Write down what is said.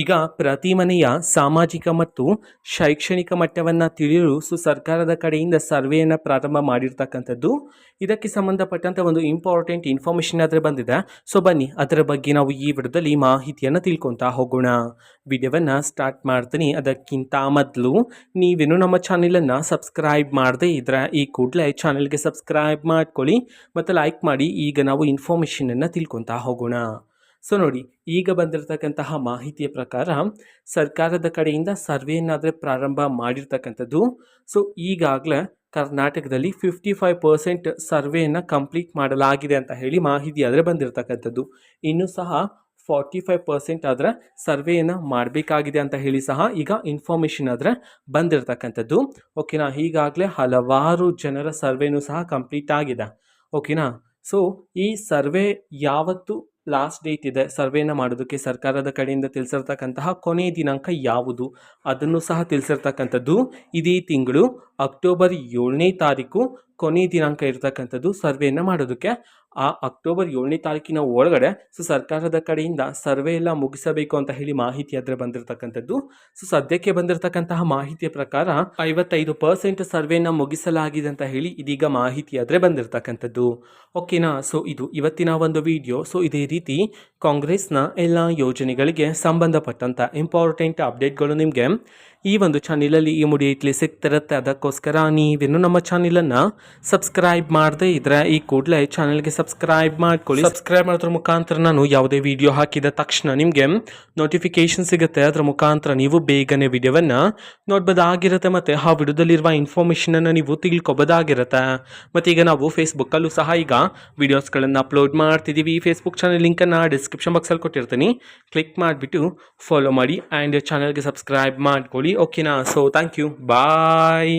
ಈಗ ಪ್ರತಿ ಮನೆಯ ಸಾಮಾಜಿಕ ಮತ್ತು ಶೈಕ್ಷಣಿಕ ಮಟ್ಟವನ್ನು ತಿಳಿಯಲು ಸರ್ಕಾರದ ಕಡೆಯಿಂದ ಸರ್ವೆಯನ್ನು ಪ್ರಾರಂಭ ಮಾಡಿರ್ತಕ್ಕಂಥದ್ದು. ಇದಕ್ಕೆ ಸಂಬಂಧಪಟ್ಟಂಥ ಒಂದು ಇಂಪಾರ್ಟೆಂಟ್ ಇನ್ಫಾರ್ಮೇಷನ್ ಆದರೆ ಬಂದಿದೆ. ಸೊ ಬನ್ನಿ ಅದರ ಬಗ್ಗೆ ನಾವು ಈ ವಿಡಿಯೋದಲ್ಲಿ ಮಾಹಿತಿಯನ್ನು ತಿಳ್ಕೊತಾ ಹೋಗೋಣ. ವಿಡಿಯೋವನ್ನು ಸ್ಟಾರ್ಟ್ ಮಾಡ್ತೀನಿ. ಅದಕ್ಕಿಂತ ಮೊದಲು ನೀವೇನು ನಮ್ಮ ಚಾನೆಲನ್ನು ಸಬ್ಸ್ಕ್ರೈಬ್ ಮಾಡದೇ ಇದ್ರೆ ಈ ಕೂಡಲೇ ಚಾನೆಲ್ಗೆ ಸಬ್ಸ್ಕ್ರೈಬ್ ಮಾಡ್ಕೊಳ್ಳಿ ಮತ್ತು ಲೈಕ್ ಮಾಡಿ. ಈಗ ನಾವು ಇನ್ಫಾರ್ಮೇಷನನ್ನು ತಿಳ್ಕೊತಾ ಹೋಗೋಣ. ಸೊ ನೋಡಿ, ಈಗ ಬಂದಿರತಕ್ಕಂತಹ ಮಾಹಿತಿಯ ಪ್ರಕಾರ ಸರ್ಕಾರದ ಕಡೆಯಿಂದ ಸರ್ವೆಯನ್ನಾದರೆ ಪ್ರಾರಂಭ ಮಾಡಿರ್ತಕ್ಕಂಥದ್ದು. ಸೊ ಈಗಾಗಲೇ ಕರ್ನಾಟಕದಲ್ಲಿ 55% ಸರ್ವೆಯನ್ನು ಕಂಪ್ಲೀಟ್ ಮಾಡಲಾಗಿದೆ ಅಂತ ಹೇಳಿ ಮಾಹಿತಿ ಆದರೆ ಬಂದಿರತಕ್ಕಂಥದ್ದು. ಇನ್ನೂ ಸಹ 45% ಆದರೆ ಸರ್ವೆಯನ್ನು ಮಾಡಬೇಕಾಗಿದೆ ಅಂತ ಹೇಳಿ ಸಹ ಈಗ ಇನ್ಫಾರ್ಮೇಷನ್ ಆದರೆ ಬಂದಿರತಕ್ಕಂಥದ್ದು. ಓಕೆನಾ, ಈಗಾಗಲೇ ಹಲವಾರು ಜನರ ಸರ್ವೆನೂ ಸಹ ಕಂಪ್ಲೀಟ್ ಆಗಿದೆ. ಓಕೆನಾ, ಸೊ ಈ ಸರ್ವೆ ಯಾವತ್ತು ಲಾಸ್ಟ್ ಡೇಟ್ ಇದೆ ಸರ್ವೆಯನ್ನು ಮಾಡೋದಕ್ಕೆ ಸರ್ಕಾರದ ಕಡೆಯಿಂದ ತಿಳಿಸಿರ್ತಕ್ಕಂತಹ ಕೊನೆಯ ದಿನಾಂಕ ಯಾವುದು ಅದನ್ನು ಸಹ ತಿಳಿಸಿರ್ತಕ್ಕಂಥದ್ದು. ಇದೇ ತಿಂಗಳು ಅಕ್ಟೋಬರ್ 7ನೇ ತಾರೀಕು ಕೊನೆಯ ದಿನಾಂಕ ಇರತಕ್ಕಂಥದ್ದು ಸರ್ವೆಯನ್ನು ಮಾಡೋದಕ್ಕೆ. ಆ ಅಕ್ಟೋಬರ್ 7ನೇ ತಾರೀಕಿನ ಒಳಗಡೆ ಸರ್ಕಾರದ ಕಡೆಯಿಂದ ಸರ್ವೆ ಎಲ್ಲ ಮುಗಿಸಬೇಕು ಅಂತ ಹೇಳಿ ಮಾಹಿತಿ ಆದರೆ ಬಂದಿರತಕ್ಕಂಥದ್ದು. ಸೊ ಸದ್ಯಕ್ಕೆ ಬಂದಿರತಕ್ಕಂತಹ ಮಾಹಿತಿಯ ಪ್ರಕಾರ 55% ಸರ್ವೆಯನ್ನು ಮುಗಿಸಲಾಗಿದೆ ಅಂತ ಹೇಳಿ ಇದೀಗ ಮಾಹಿತಿ ಆದರೆ ಬಂದಿರತಕ್ಕಂಥದ್ದು. ಓಕೆನಾ, ಸೊ ಇದು ಇವತ್ತಿನ ಒಂದು ವಿಡಿಯೋ. ಸೊ ಇದೇ ರೀತಿ ಕಾಂಗ್ರೆಸ್ನ ಎಲ್ಲ ಯೋಜನೆಗಳಿಗೆ ಸಂಬಂಧಪಟ್ಟಂಥ ಇಂಪಾರ್ಟೆಂಟ್ ಅಪ್ಡೇಟ್ಗಳು ನಿಮಗೆ ಈ ಒಂದು ಚಾನಲಲ್ಲಿ ಈ ಮುಡಿಯತ್ಲಿ ಸಿಗ್ತಿರುತ್ತೆ. ಅದಕ್ಕೋಸ್ಕರ ನೀವೇನು ನಮ್ಮ ಚಾನಲನ್ನು ಸಬ್ಸ್ಕ್ರೈಬ್ ಮಾಡದೇ ಇದ್ರೆ ಈ ಕೂಡಲೇ ಚಾನಲ್ಗೆ ಸಬ್ಸ್ಕ್ರೈಬ್ ಮಾಡ್ಕೊಳ್ಳಿ. ಸಬ್ಸ್ಕ್ರೈಬ್ ಮಾಡೋದ್ರ ಮುಖಾಂತರ ನಾನು ಯಾವುದೇ ವಿಡಿಯೋ ಹಾಕಿದ ತಕ್ಷಣ ನಿಮಗೆ ನೋಟಿಫಿಕೇಶನ್ ಸಿಗುತ್ತೆ. ಅದರ ಮುಖಾಂತರ ನೀವು ಬೇಗನೆ ವಿಡಿಯೋವನ್ನು ನೋಡ್ಬೋದಾಗಿರುತ್ತೆ ಮತ್ತು ಆ ವಿಡಿಯೋದಲ್ಲಿರುವ ಇನ್ಫಾರ್ಮೇಷನನ್ನು ನೀವು ತಿಳ್ಕೊಬೋದಾಗಿರುತ್ತೆ. ಮತ್ತು ಈಗ ನಾವು ಫೇಸ್ಬುಕ್ಕಲ್ಲೂ ಸಹ ಈಗ ವಿಡಿಯೋಸ್ಗಳನ್ನು ಅಪ್ಲೋಡ್ ಮಾಡ್ತಿದ್ದೀವಿ. ಫೇಸ್ಬುಕ್ ಚಾನಲ್ ಲಿಂಕನ್ನು ಡಿಸ್ಕ್ರಿಪ್ಷನ್ ಬಾಕ್ಸಲ್ಲಿ ಕೊಟ್ಟಿರ್ತೀನಿ. ಕ್ಲಿಕ್ ಮಾಡಿಬಿಟ್ಟು ಫಾಲೋ ಮಾಡಿ ಆ್ಯಂಡ್ ಚಾನಲ್ಗೆ ಸಬ್ಸ್ಕ್ರೈಬ್ ಮಾಡ್ಕೊಳ್ಳಿ. ಓಕೆನಾ, ಸೊ ಥ್ಯಾಂಕ್ ಯು, ಬಾಯ್.